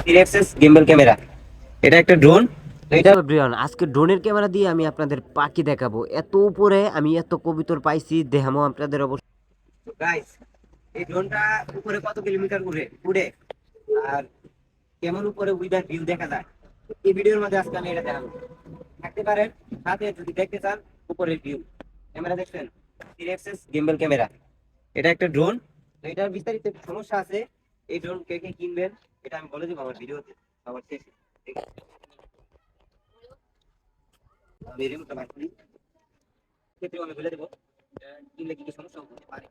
3 XS gimbal camera. এটা একটা drone. তো এটা সো এভরিওয়ান, আজকে ড্রোনের ক্যামেরা দিয়ে আমি আপনাদের পাখি দেখাবো। এত উপরে আমি এত কবুতর পাইছি, দেখামো আপনাদের অবশ্যই। গাইস, এই ড্রোনটা উপরে কত কিলোমিটার উড়ে উড়ে আর কেমন উপরে উইদার ভিউ দেখা যায়, এই ভিডিওর মধ্যে আজকে আমি এটা দেখাবো। থাকতে পারেন সাথে যদি দেখতে চান উপরের ভিউ। ক্যামেরা দেখছেন, 3 এক্সএস গিম্বল ক্যামেরা। এটা একটা ড্রোন। তো এটার বিস্তারিত একটু সমস্যা আছে। এই ড্রোন কে কে কিনবেন এটা আমি বলে দেবো আমার ভিডিওতে, আমার শেষে। ঠিক আছে? আমি রিমোটটা বার করি, ক্ষেত্রে আমি বলে দেবো কিনলে কি কি সমস্যা হতে পারে।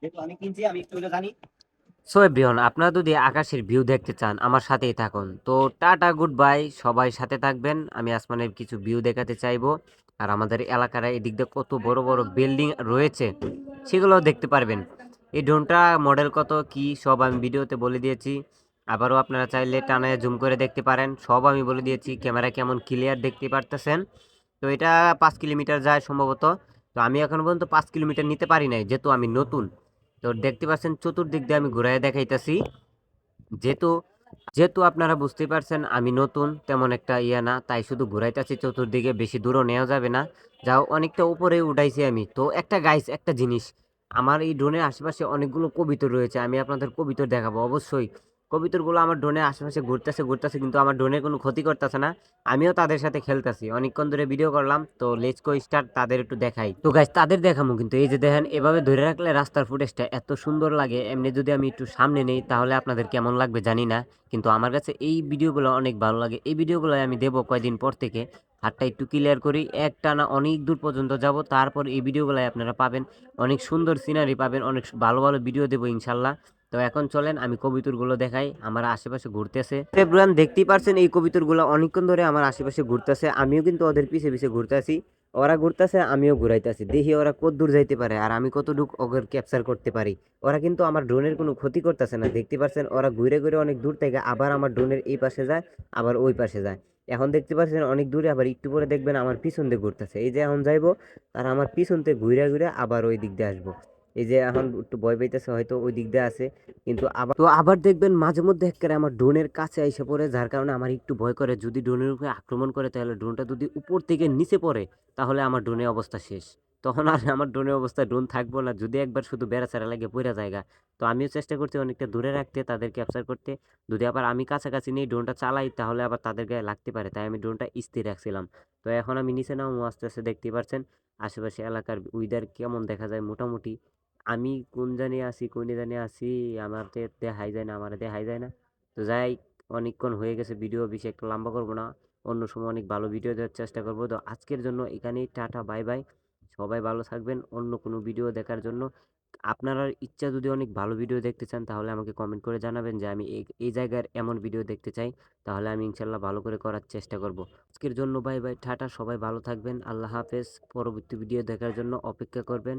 যেহেতু আমি কিনছি, আমি একটু হলেও জানি। সো এভরিওয়ান, আপনারা যদি আকাশের ভিউ দেখতে চান আমার সাথেই থাকুন। তো টাটা, গুড বাই, সবাই সাথে থাকবেন। আমি আসমানের কিছু ভিউ দেখাতে চাইবো। আর আমাদের এলাকার এদিক দিয়ে কত বড় বড় বিল্ডিং রয়েছে সেগুলোও দেখতে পারবেন। এই ড্রোনটা মডেল কত কি সব আমি ভিডিওতে বলে দিয়েছি। আবারও আপনারা চাইলে টানায় জুম করে দেখতে পারেন, সব আমি বলে দিয়েছি। ক্যামেরা কেমন ক্লিয়ার দেখতে পারতেছেন। তো এটা 5 কিলোমিটার যায় সম্ভবত। তো আমি এখন পর্যন্ত 5 কিলোমিটার নিতে পারি নাই, যেহেতু আমি নতুন। তো দেখতে পাচ্ছেন চতুর্দিক দিয়ে আমি ঘুরাই দেখাইতেছি। যেহেতু যেহেতু আপনারা বুঝতেই পারছেন আমি নতুন, তেমন একটা ইয়া না, তাই শুধু ঘুরাইতেছি চতুর্দিকে, বেশি দূরও নেওয়া যাবে না। যাও অনেকটা উপরে উঠাইছি আমি। তো একটা গাইস, একটা জিনিস, আমার এই ড্রোনের আশেপাশে অনেকগুলো কবিতর রয়েছে, আমি আপনাদের কবিতর দেখাবো অবশ্যই। কবিতরগুলো আমার ড্রোনের আশেপাশে ঘুরতেছে ঘুরতেছে, কিন্তু আমার ড্রোনের কোনো ক্ষতি করতেছে না। আমিও তাদের সাথে খেলতেছি, অনেকক্ষণ ধরে ভিডিও করলাম। তো লেটস গো স্টার্ট, তাদের একটু দেখাই। তো গাইস তাদের দেখাবো, কিন্তু এই যে দেখেন এভাবে ধরে রাখলে রাস্তার ফুটেজটা এত সুন্দর লাগে। এমনি যদি আমি একটু সামনে নেই তাহলে আপনাদের কেমন লাগবে জানি না, কিন্তু আমার কাছে এই ভিডিওগুলো অনেক ভালো লাগে। এই ভিডিওগুলো আমি দেবো কয়দিন পর থেকে। হাতটা একটু ক্লিয়ার করি, একটানা অনেক দূর পর্যন্ত যাব, তারপর এই ভিডিওগুলো আপনারা পাবেন। অনেক সুন্দর সিনারি পাবেন, অনেক ভালো ভালো ভিডিও দেবো ইনশাল্লাহ। তো এখন চলেন আমি কবিতরগুলো দেখাই আমার আশেপাশে ঘুরতেছে। এভরিওয়ান দেখতেই পারছেন এই কবিতরগুলো অনেকক্ষণ ধরে আমার আশেপাশে ঘুরতেছে, আমিও কিন্তু ওদের পিছে পিছে ঘুরতেছি। ওরা ঘুরতেছে আমিও ঘুরাইতেছি, দেখি ওরা কত দূর যাইতে পারে আর আমি কতটুকু ওদের ক্যাপচার করতে পারি। ওরা কিন্তু আমার ড্রোনের কোনো ক্ষতি করতেছে না, দেখতে পাচ্ছেন ওরা ঘুরে ঘুরে অনেক দূর থেকে আবার আমার ড্রোনের এই পাশে যায়, আবার ওই পাশে যায়। এখন দেখতে পাচ্ছেন অনেক দূরে, আবার একটু পরে দেখবেন আমার পিছন দিয়ে ঘুরতেছে। এই যে এখন যাইবো, আর আমার পিছন থেকে ঘুরে ঘুরে আবার ওই দিক দিয়ে আসবো। এই যে এখন একটু ভয় পাইতেছে, হয়তো ওই দিক দিয়ে আছে। কিন্তু আবার দেখবেন মাঝে মধ্যে একেবারে আমার ড্রোনের কাছে এসে পড়ে, যার কারণে আমার একটু ভয় করে যদি ড্রোনের উপরে আক্রমণ করে, তাহলে ড্রোনটা যদি উপর থেকে নিচে পড়ে তাহলে আমার ড্রোনের অবস্থা শেষ। তখন আর আমার ড্রোনের অবস্থা ড্রোন থাকবো না, যদি একবার শুধু বেড়া চেরা লাগে পইরা জায়গা। তো আমিও চেষ্টা করছি অনেকটা দূরে রাখতে, তাদের ক্যাপচার করতে। যদি আবার আমি কাছাকাছি নিয়ে ড্রোনটা চালাই তাহলে আবার তাদের গায়ে লাগতে পারে, তাই আমি ড্রোনটা স্থির রাখছিলাম। তো এখন আমি নিচে নামবো আস্তে আস্তে, দেখতেই পারছেন আশেপাশে এলাকার উইদার কেমন দেখা যায় মোটামুটি। আমি কোন জানি আছি কোন জানি আছি, আমার দেখাই যায় না, আমার দেখাই যায় না। তো যাই, অনেকক্ষণ হয়ে গেছে, ভিডিও বেশি একটা লম্বা করবো না। অন্য সময় অনেক ভালো ভিডিও দেওয়ার চেষ্টা করবো। তো আজকের জন্য এখানেই টাটা, বাই বাই। সবাই ভালো থাকবেন। অন্য কোনো ভিডিও দেখার জন্য আপনার ইচ্ছা, যদি অনেক ভালো ভিডিও দেখতে চান তাহলে আমাকে কমেন্ট করে জানাবেন যে আমি এই এই জায়গার এমন ভিডিও দেখতে চাই, তাহলে আমি ইনশাল্লাহ ভালো করে করার চেষ্টা করব। আজকের জন্য বাই বাই, টাটা, সবাই ভালো থাকবেন, আল্লাহ হাফেজ। পরবর্তী ভিডিও দেখার জন্য অপেক্ষা করবেন।